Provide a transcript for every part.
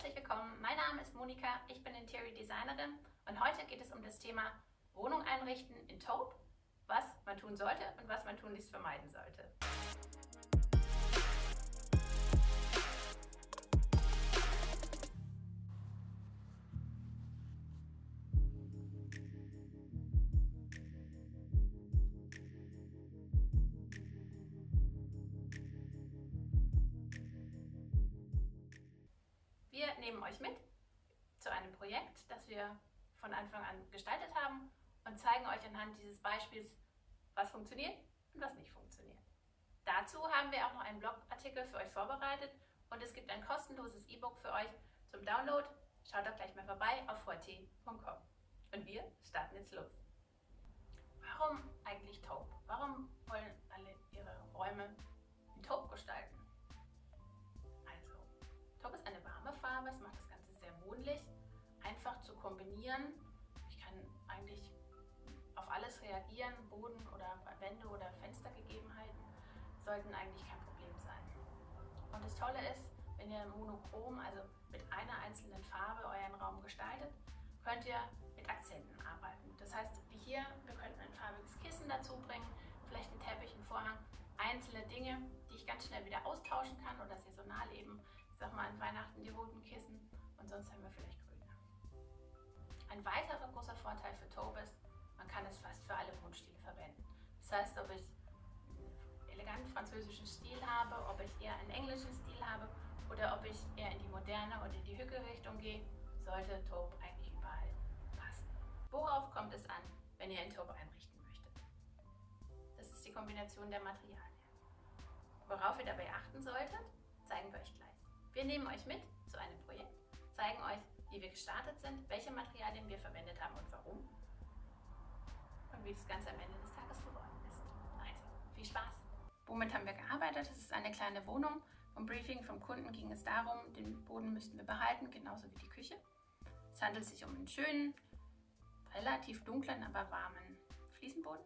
herzlich willkommen. Mein Name ist Monika, ich bin Interior Designerin und heute geht es um das Thema Wohnung einrichten in Taupe, was man tun sollte und was man tunlichst vermeiden sollte. Wir nehmen euch mit zu einem Projekt, das wir von Anfang an gestaltet haben und zeigen euch anhand dieses Beispiels, was funktioniert und was nicht funktioniert. Dazu haben wir auch noch einen Blogartikel für euch vorbereitet und es gibt ein kostenloses E-Book für euch zum Download. Schaut doch gleich mal vorbei auf vt.com. Und wir starten jetzt los. Warum eigentlich Taupe? Warum wollen alle ihre Räume in Taupe gestalten? Taupe ist eine warme Farbe, es macht das Ganze sehr wohnlich, einfach zu kombinieren. Ich kann eigentlich auf alles reagieren, Boden oder Wände oder Fenstergegebenheiten sollten eigentlich kein Problem sein. Und das Tolle ist, wenn ihr monochrom, also mit einer einzelnen Farbe euren Raum gestaltet, könnt ihr mit Akzenten arbeiten. Das heißt, wie hier, wir könnten ein farbiges Kissen dazu bringen, vielleicht einen Teppich, einen Vorhang, einzelne Dinge, die ich ganz schnell wieder austauschen kann oder saisonal eben. Ich sag mal an Weihnachten die roten Kissen und sonst haben wir vielleicht grüne. Ein weiterer großer Vorteil für Taupe ist, man kann es fast für alle Wohnstile verwenden. Das heißt, ob ich einen eleganten französischen Stil habe, ob ich eher einen englischen Stil habe oder ob ich eher in die moderne oder in die Hücke-Richtung gehe, sollte Taupe eigentlich überall passen. Worauf kommt es an, wenn ihr in Taupe einrichten möchtet? Das ist die Kombination der Materialien. Worauf ihr dabei achten solltet, zeigen wir euch gleich. Wir nehmen euch mit zu einem Projekt, zeigen euch, wie wir gestartet sind, welche Materialien wir verwendet haben und warum und wie das Ganze am Ende des Tages geworden ist. Also, viel Spaß! Womit haben wir gearbeitet? Es ist eine kleine Wohnung. Vom Briefing vom Kunden ging es darum, den Boden müssten wir behalten, genauso wie die Küche. Es handelt sich um einen schönen, relativ dunklen, aber warmen Fliesenboden.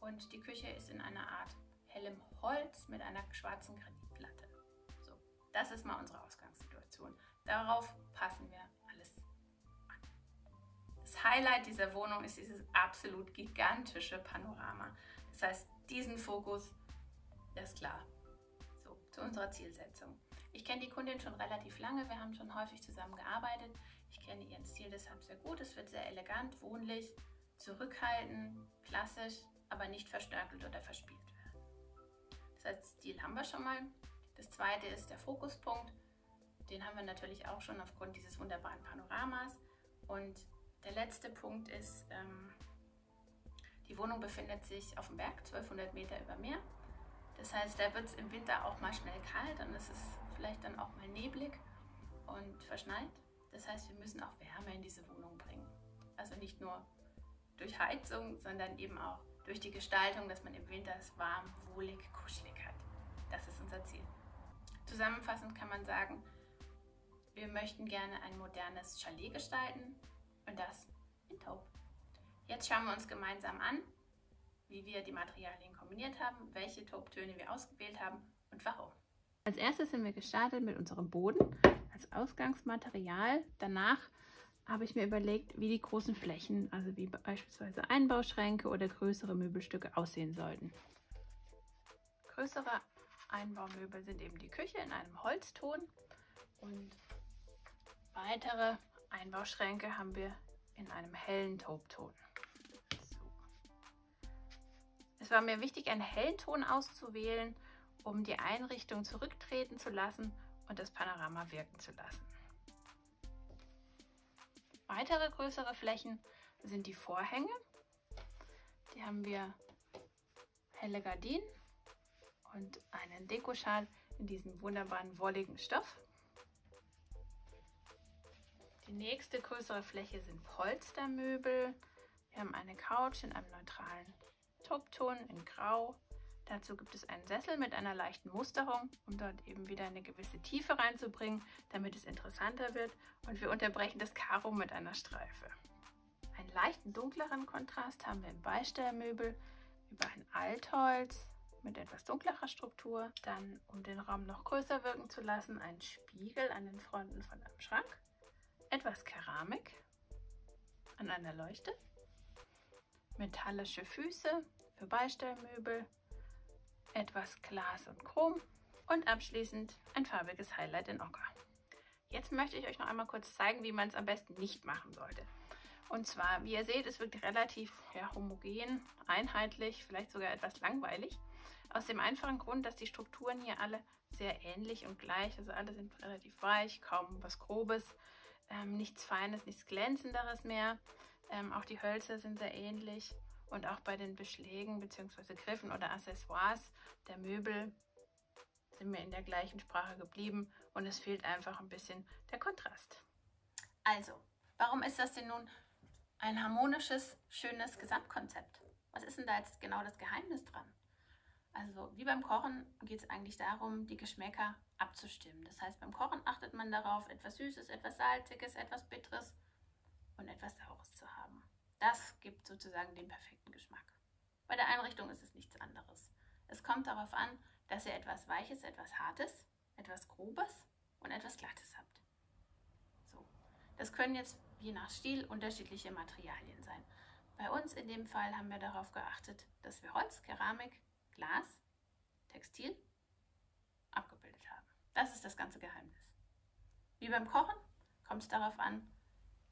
Und die Küche ist in einer Art hellem Holz mit einer schwarzen Granitplatte. Das ist mal unsere Ausgangssituation. Darauf passen wir alles an. Das Highlight dieser Wohnung ist dieses absolut gigantische Panorama. Das heißt, diesen Fokus, das ist klar. So, zu unserer Zielsetzung. Ich kenne die Kundin schon relativ lange, wir haben schon häufig zusammen gearbeitet. Ich kenne ihren Stil deshalb sehr gut. Es wird sehr elegant, wohnlich, zurückhaltend, klassisch, aber nicht verstärkelt oder verspielt werden. Das heißt, Stil haben wir schon mal. Das zweite ist der Fokuspunkt, den haben wir natürlich auch schon aufgrund dieses wunderbaren Panoramas. Und der letzte Punkt ist, die Wohnung befindet sich auf dem Berg, 1200 Meter über Meer. Das heißt, da wird es im Winter auch mal schnell kalt und es ist vielleicht dann auch mal neblig und verschneit. Das heißt, wir müssen auch Wärme in diese Wohnung bringen. Also nicht nur durch Heizung, sondern eben auch durch die Gestaltung, dass man im Winter es warm, wohlig, kuschelig hat. Das ist unser Ziel. Zusammenfassend kann man sagen, wir möchten gerne ein modernes Chalet gestalten und das in Taupe. Jetzt schauen wir uns gemeinsam an, wie wir die Materialien kombiniert haben, welche Taupe-Töne wir ausgewählt haben und warum. Als erstes sind wir gestartet mit unserem Boden als Ausgangsmaterial. Danach habe ich mir überlegt, wie die großen Flächen, also wie beispielsweise Einbauschränke oder größere Möbelstücke aussehen sollten. Größere Einbaumöbel sind eben die Küche in einem Holzton und weitere Einbauschränke haben wir in einem hellen Taupe-Ton. So. Es war mir wichtig, einen hellen Ton auszuwählen, um die Einrichtung zurücktreten zu lassen und das Panorama wirken zu lassen. Weitere größere Flächen sind die Vorhänge. Die haben wir helle Gardinen und einen Dekoschal in diesem wunderbaren wolligen Stoff. Die nächste größere Fläche sind Polstermöbel. Wir haben eine Couch in einem neutralen Taupe-Ton in Grau. Dazu gibt es einen Sessel mit einer leichten Musterung, um dort eben wieder eine gewisse Tiefe reinzubringen, damit es interessanter wird. Und wir unterbrechen das Karo mit einer Streife. Einen leichten dunkleren Kontrast haben wir im Beistellmöbel über ein Altholz mit etwas dunklerer Struktur. Dann, um den Raum noch größer wirken zu lassen, ein Spiegel an den Fronten von einem Schrank. Etwas Keramik an einer Leuchte. Metallische Füße für Beistellmöbel. Etwas Glas und Chrom. Und abschließend ein farbiges Highlight in Ocker. Jetzt möchte ich euch noch einmal kurz zeigen, wie man es am besten nicht machen sollte. Und zwar, wie ihr seht, es wirkt relativ homogen, einheitlich, vielleicht sogar etwas langweilig. Aus dem einfachen Grund, dass die Strukturen hier alle sehr ähnlich und gleich, also alle sind relativ weich, kaum was Grobes, nichts Feines, nichts Glänzenderes mehr. Auch die Hölzer sind sehr ähnlich und auch bei den Beschlägen bzw. Griffen oder Accessoires der Möbel sind wir in der gleichen Sprache geblieben und es fehlt einfach ein bisschen der Kontrast. Also, warum ist das denn nun ein harmonisches, schönes Gesamtkonzept? Was ist denn da jetzt genau das Geheimnis dran? Also, wie beim Kochen geht es eigentlich darum, die Geschmäcker abzustimmen. Das heißt, beim Kochen achtet man darauf, etwas Süßes, etwas Salziges, etwas Bitteres und etwas Saures zu haben. Das gibt sozusagen den perfekten Geschmack. Bei der Einrichtung ist es nichts anderes. Es kommt darauf an, dass ihr etwas Weiches, etwas Hartes, etwas Grobes und etwas Glattes habt. So. Das können jetzt je nach Stil unterschiedliche Materialien sein. Bei uns in dem Fall haben wir darauf geachtet, dass wir Holz, Keramik, Glas, Textil abgebildet haben. Das ist das ganze Geheimnis. Wie beim Kochen kommt es darauf an,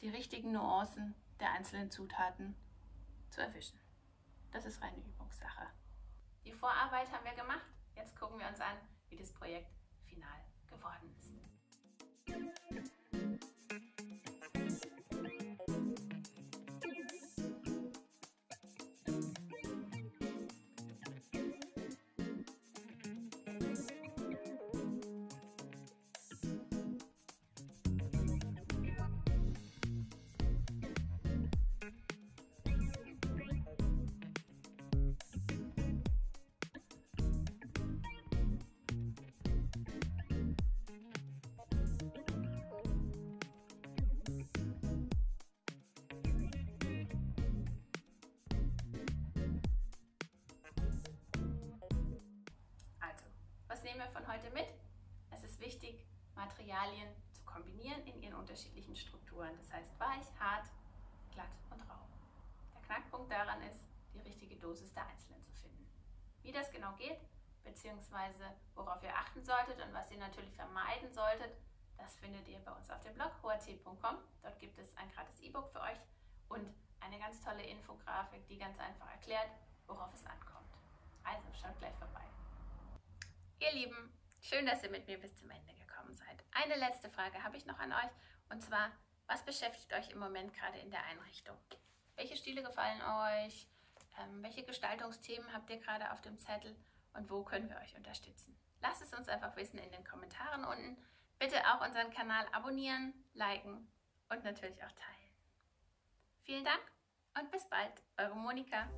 die richtigen Nuancen der einzelnen Zutaten zu erwischen. Das ist reine Übungssache. Die Vorarbeit haben wir gemacht. Jetzt gucken wir uns an, wie das Projekt final geworden ist. Was nehmen wir von heute mit? Es ist wichtig, Materialien zu kombinieren in ihren unterschiedlichen Strukturen. Das heißt weich, hart, glatt und rau. Der Knackpunkt daran ist, die richtige Dosis der Einzelnen zu finden. Wie das genau geht, beziehungsweise worauf ihr achten solltet und was ihr natürlich vermeiden solltet, das findet ihr bei uns auf dem Blog hoat.com. Dort gibt es ein gratis E-Book für euch und eine ganz tolle Infografik, die ganz einfach erklärt, worauf es ankommt. Also schaut gleich vorbei. Ihr Lieben, schön, dass ihr mit mir bis zum Ende gekommen seid. Eine letzte Frage habe ich noch an euch und zwar, was beschäftigt euch im Moment gerade in der Einrichtung? Welche Stile gefallen euch? Welche Gestaltungsthemen habt ihr gerade auf dem Zettel und wo können wir euch unterstützen? Lasst es uns einfach wissen in den Kommentaren unten. Bitte auch unseren Kanal abonnieren, liken und natürlich auch teilen. Vielen Dank und bis bald, eure Monika.